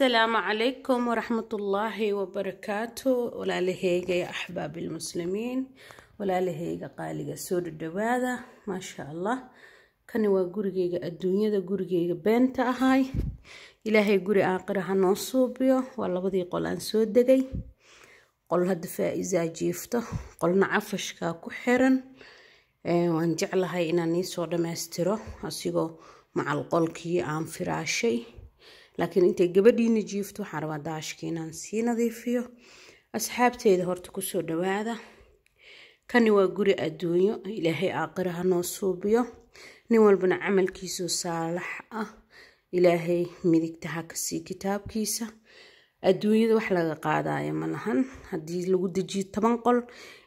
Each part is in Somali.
السلام عليكم ورحمة الله وبركاته. ولا لهيجا يا أحباب المسلمين، ولا لهيجا قالي سود الدوادة ما شاء الله. كان وجورجيجا الدنيا ده جورجيجا بنت هاي إلهي جوري آخرها نصوبيه ولا بدي قلان سود دقي قل هدفع إذا جيفته قلنا عفش كاكو حرن وانجعلها إنا نيسو دمستره أسيقو مع القلقي عن فراشي. لكن انت gabadhiina jiifto waxaan rabaa daashka inaan sii nadiifiyo. asxaabteeda horta ku soo dhawaada. kani waa guri adduunyo, ilaahay aakhiraha noo suubiyo, nin walbana camalkiisu saalax ah ilaahay midigta ha ka sii kitaabkiisa. adduunyada wax laga qaadayo ma lahan, haddii lagu dejiyo 10 qol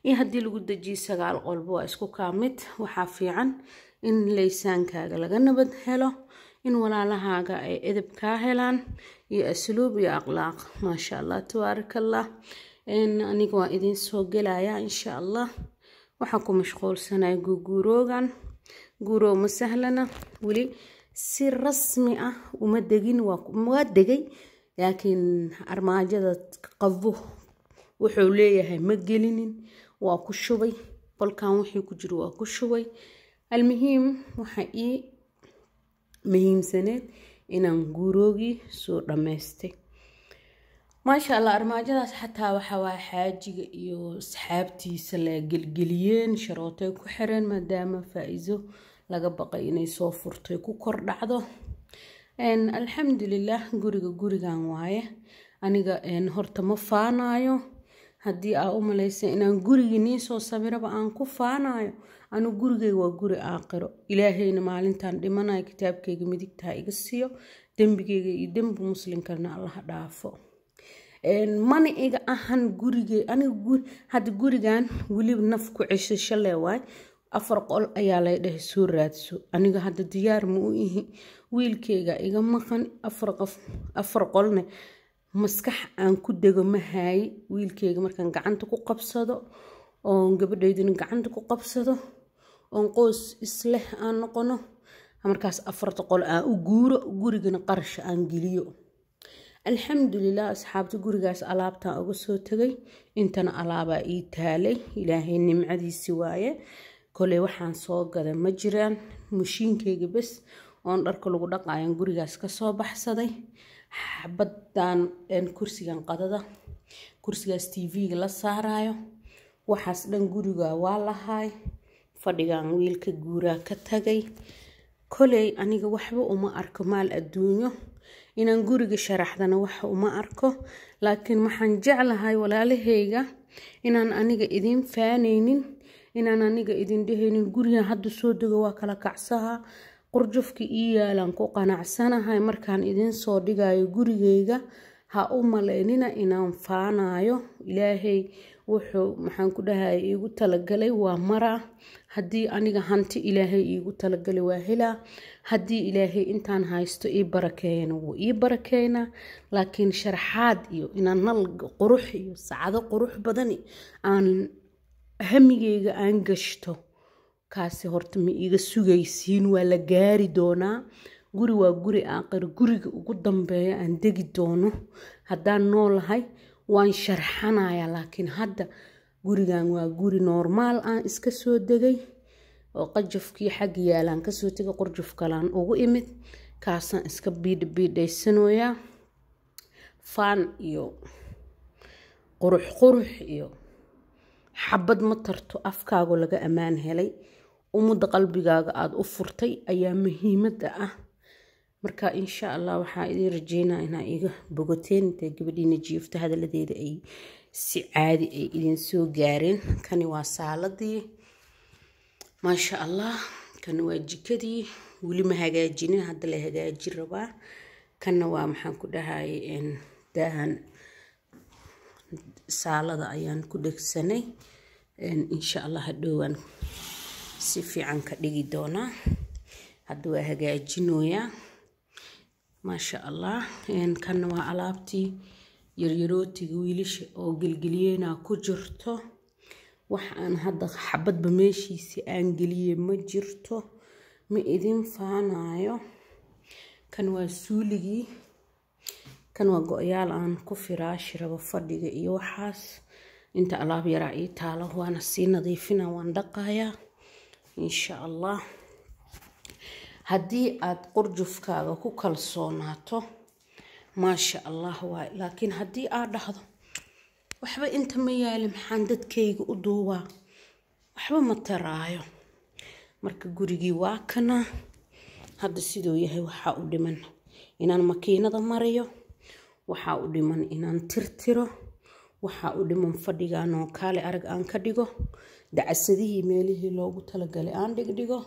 iyo haddii lagu dejiyo 9 qol waa isku kaamid. waxaa fiican in leysaankaaga laga nabad helo, in walaalahaaga ay edeb ka helaan iyo asluub iyo akhlaaq. ma sha Allah tabarakallah. aniga waa idin soo gelaya insha Allah. waxaan ku mashquulsanahay guuroogan. guuro ma sahlana wali si rasmi ah uma degin, waa degay laakiin armaajada qabo wuxuu leeyahay ma gelinin, waa ku shubay qolkan wixii ku jiro waa ku shubay. almuhiim waxa muhiimsaneed inaan guuroogi soo dhameystay. ma sha Allah. armaajadaas xataa waxa waa xaajiga iyo asxaabtiisa la gelgeliyeen, sharootay ku xireen maadaama faa'iido laga baqay inay soo furtay ku kor dhacdo. alxamdulillah gurigan waaye. aniga horta ma faanayo. haddii aa u malaysay inaan gurigii niin soo sawiraba aan ku faanayo, anu gurigayga waa guri aakhiro. ilaahayna maalintan dhimanayo kitaabkayga midigta iga siiyo, dembigayga iyo dembi muslimkana Allah dhaafo. mani iga ahan gurigay aniga hadda gurigan waliba naf ku cesho leewaay. 4 qol ayaa la dhahay soo raadso. aniga hadda diyaar ma u ihi. wiilkayga iga maqan 4 qolne maskax aan ku dego ma haay. wiilkayga markaan gacanta ku qabsado oo gabadhaydina gacanta ku qabsado oo qoys isleh aan noqono, markaas 4 qol aan u guuro, gurigana qarash aan geliyo. alxamdulillah asxaabta gurigaas alaabta uga soo tagay, intana alaaba ii taalay. ilaahay nimcadiisi waaye. kolay waxaan soo gaday ma jiraan, mashiinkayga bas oon dharka lagu dhaqayo gurigaas ka soo baxsaday. xabadan kursigan qadada, kursigaas TV-ga la saarayo, waxaas dhan guriga waa lahaay. fadhigan wiilka guuraa ka tagay. kolay aniga waxba uma arko maal adduunyo inaan guriga sharaxdana wax uma arko, laakiin waxaan jeclahay walaalahayga inaan aniga idin faanaynin, inaan aniga idin dhehaynin guriga hadda soo dego waa kala kacsaha. qurjufki ii yaalan ku qanacsanahay markaan idin soo dhigayo gurigayga. ha u maleynina inaan faanayo. ilaahay wuxuu maxaan ku dhahay iigu talagalay waa mara. haddii aniga hanti ilaahay iigu talagalay waa helaa. haddii ilaahay intaan haysto ii barakeeyana wuu ii barakeynaa. laakiin sharaxaad iyo inaan nal qurux iyo saacado qurux badan aan hamigayga aan gashto, kaasi horta ma iiga sugaysiin. waa la gaari doonaa. guri waa guri aakhiro, guriga ugu dambeeya aan degi doono. haddaan noolahay waan sharxanayaa, laakiin hadda gurigan waa guri normaal aan iska soo degay oo qajafkii xag yaalaan ka soo tegay, qurjuf kalaan ugu imid, kaasaan iska biidhaysanayaa. faan iyo qurux iyo xabad ma tarto. afkaaga laga ammaan helay, umada qalbigaaga aad u furtay ayaa muhiimada ah. marka insha Allah waxaa idin rajeynaa inaa iga bogoteen intay gabadhiina jiifta hadaladeeda ay si caadi ay idin soo gaareen. kani waa saaladii ma sha Allah. kani waa jikadii wali ma hagaajinin, hadda la hagaajin rabaa. kana waa maxaan ku dhahay daahan saalada ayaan ku dhegsanay. insha Allah hadhowaan si fiican ka dhigi doonaa. hadda waa hagaajinoyaa ma sha Allah. kana waa alaabtii yaryarootiga wiilasha oo gelgeliyeenaa ku jirto. wax aan hadda xabadba meeshiisi aan geliyey ma jirto, ma idin faanayo. kan waa suuligii kan waa go-yaal aan ku firaashi rabo fadhiga iyo waxaas. inta alaab yaraa ii taalo waana sii nadiifina waan dhaqayaa insha allah. haddii aad qurjufkaaga ku kalsoonaato maasha allah waay, laakiin haddii aad dhahdo waxba inta ma yaali maxaan dadkayga u duubaa, waxba ma taraayo. marka gurigii waa kana hadda sidoo yahay. waxaa u dhiman inaan makiinada mariyo, waxaa u dhiman inaan tirtiro, waxaa u dhiman fadhigaan oo kaale arag aan ka dhigo, dacasadihii meelihii loogu talagalay aan dhigdhigo,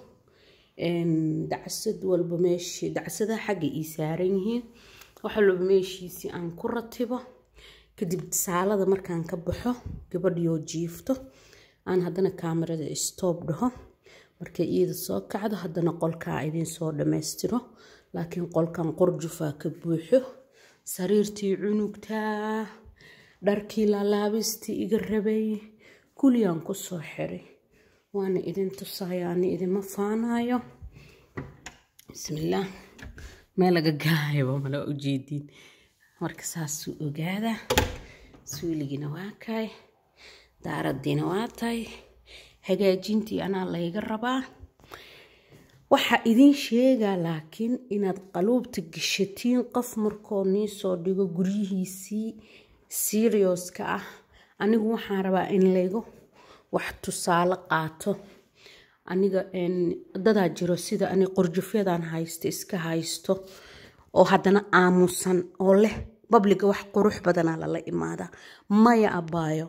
dacasad walba meeshii dacasadaha xagga ii saaran yihiin, wax walba meeshiisii aan ku ratibo. kadib saalada markaan ka baxo gabadhiyoo jiifto aan haddana kaamirada stop dhaho, markay iyada soo kacdo haddana qolkaa idin soo dhammaystiro. laakiin qolkan qurjufaa ka buuxo, sariirtii cunugtaa, dharkii laalaabistii iga rabay kuliyaan ku soo xiray. waana idin tusayaani idinma faanayo. bismillaah, meel laga gaayaba mala ujeedin. marka saasuu ogaada. suuligina waa kay, daaradiina waa tahay, hagaajintii anaa layga rabaa. waxaa idin sheegaa laakiin inaad qaluubta gashatiin qof markoo nii soo dhigo guryihiisii serioska ah. anigu waxaan rabaa in laygu wax tusaale qaato. aniga dadaa jiro sida ani qurjufyadaan haysto iska haysto oo haddana aamusan oo leh babliga wax qurux badanaa lala imaada. maya abaayo,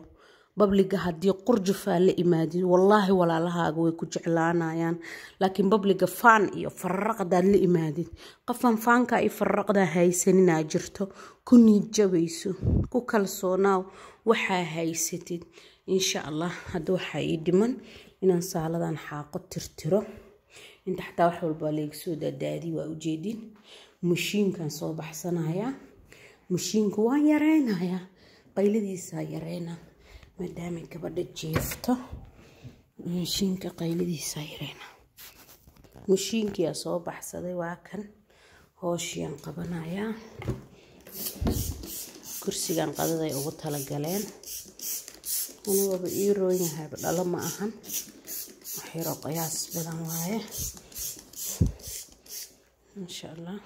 babliga haddii qurjufaa la imaadin wallaahi walaalahaaga way ku jeclaanayaan. laakiin babliga faan iyo farraqdaad la imaadin, qofan faanka iyo farraqdaa haysaninaa jirto, ku niidjabayso, ku kalsoonaaw waxaa haysatid insha allah. hadda waxaa ii dhiman inaan saaladan xaaqo tirtiro. inta xataa wax walbaa layga soo daadaadii waa ujeedin. mashiinkan soo baxsanayaa, mashiinka waan yareynayaa, qayladiisaa yareyna maadaama gabadha jiifto. mashiinka qayladiisaa yareyna. mashiinkiyaa soo baxsaday waa kan, hooshiyaan qabanayaa. kursigan qadaday ugu talagaleen, anigaba ii roon yahayba dhalo ma ahan, waxyaro qiyaas badan waaye insha allah.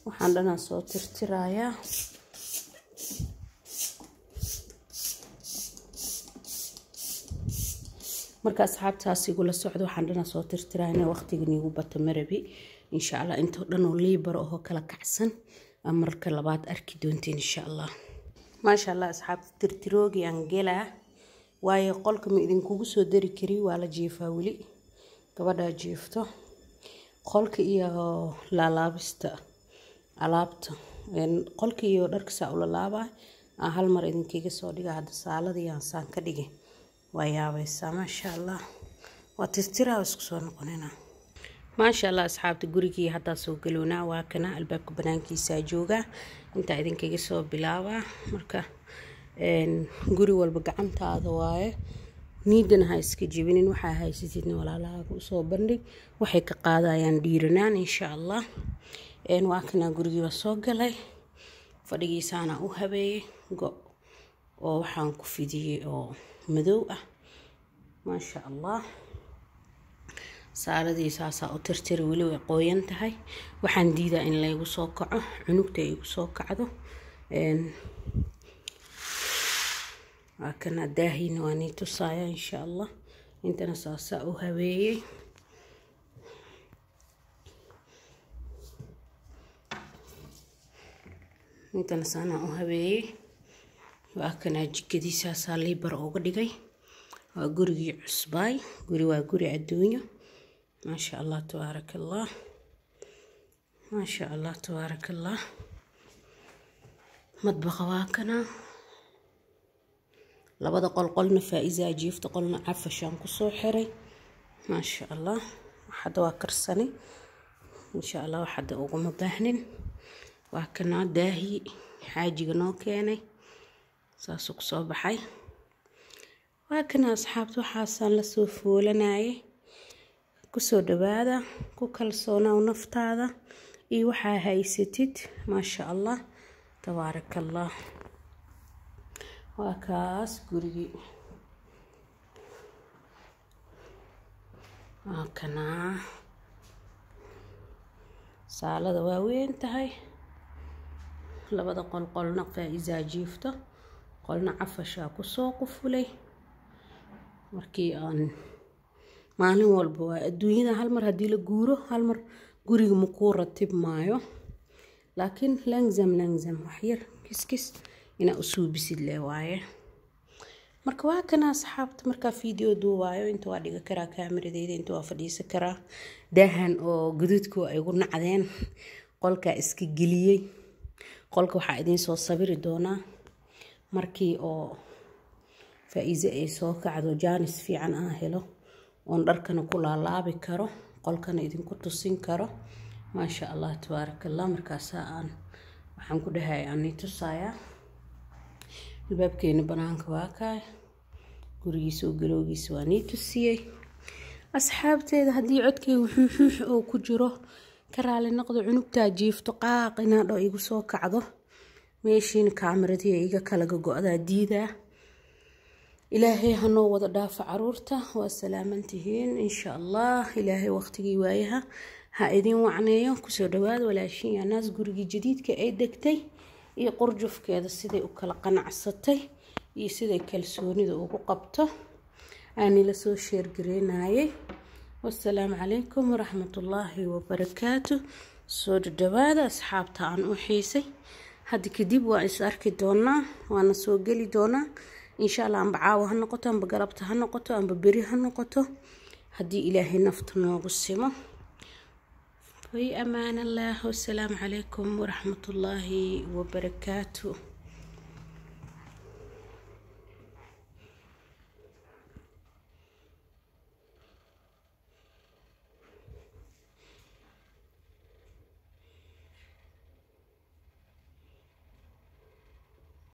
waxaan dhanaa soo tirtirayaa. marka asxaabtaas igula socdo waxaan dhanaa soo tirtirayaa. waqtigan igu bata marabi insha allah. intoo dhan oo liibar oo kala kacsan marka labaad arki doonteen insha allah. maasha allah asxaabta tirtiroogi aan gelaa waayo qolka ma idinkugu soo dari kari, waa la jiifaa weli, gabadhaa jiifto. qolka iyo laalaabista alaabta, qolka iyo dharka saa ula laabaa aan hal mar idinkaga soo dhiga. hadda saaladii aan saan ka dhigay waa yaabaysaa maasha allah. waa tirtiraa isku soo noqonina maasha allah. asxaabta gurigii haddaa soo galownaa waa kana, albaabka banaankiisaa joogaa. intaa idinkaga soo bilaabaa. marka guri walba gacantaada waaye, niidana ha iska jebinin. waxaa haysatidna walaalahaaga usoo bandhig, waxay ka qaadayaan dhiiranaan insha allah. waa kana gurigii waa soo galay, fadhigiisaana u habeeyey go oo waxaan ku fidiyey oo madow ah maasha allah. saaladii saasaa u tirtiri, weli way qoyan tahay. waxaan diidaa in laygu soo kaco, cunugta igu soo kacdo. waa kana daahiina waa nii tusaaya insha allah. intana saasaa u habeeyey. intana saanaa u habeeyey. waa kana jikadiisaasaa liibar uga dhigay. waa gurigii cusbaay, guri waa guri adduunyo maasha allah tabaaraka allah. maasha allah tabaaraka allah. madbaqa waa kana, labada qolna faa'iisaa jiifta, qolna cafashaan kusoo xiray maasha allah. waxada waa karsani insha allah, waxada uguma baahnin. waa kana daahii xaajiga noo keenay saasuu kusoo baxay. وكان أصحابته حاسان لسوفولناي كسو دبادة كوكال صونا ونفط هذا وحا هاي ستيد ما شاء الله تبارك الله. وكاس قرقي وكنا سالة واوين تهي لبدا قلنا فإذا جيفته قلنا عفشا كسو قفلي markii aan maalin walba waa adduunyada hal mar hadii la guuro hal mar guriga ma ku ratib maayo laakiin langzam wax yar kiskis ina usuubisid leewaaye marka waa kana asxaabta marka video duubayo inta waa dhiga karaa kaamiradeyda inta waa fadhiisan karaa daahan oo gududku ay ugu nacdeen qolka iska geliyay qolka waxa idin soo sabiri doona markii oo فإذا إيسو كعدو جانس في عن آهلو وندركنا كل لابي كرو قل كان إذن كنتو سين كرو ما شاء الله تبارك الله مركاسا وحن كده هاي عني تصايا الباب كين بنانك واكاي قريسو قلوغيسو عني تسيي أصحابتي إذا هدي عدكي وحوحوح أو كجرو كرالي نقضو عنوب تاجيف تقاق إنا دو إيقو سو كعدو ميشين كاميرتي إيقا كالقو قودا ديدا إلهي هنو وضع دافع عرورته والسلامنتهين إن شاء الله إلهي وقتي وايها هايدين وعنايا كسو دواد ولا شيء ناس قرقي جديد كأي دكتي يقرجف كذا سيدي وكلا قناع ستي يسيدي كالسوني ذو قبته أني لسو شير قريناي والسلام عليكم ورحمة الله وبركاته سود دواد أصحابتا عن أحيسي هادي كديب وإساركي دونا وانا سو قلي دونا إن شاء الله أم بعاوة هنقطة أم بقربتها هنقطة أم ببري هنقطة هدي إلهي نفتنا وقسمه في أمان الله والسلام عليكم ورحمة الله وبركاته.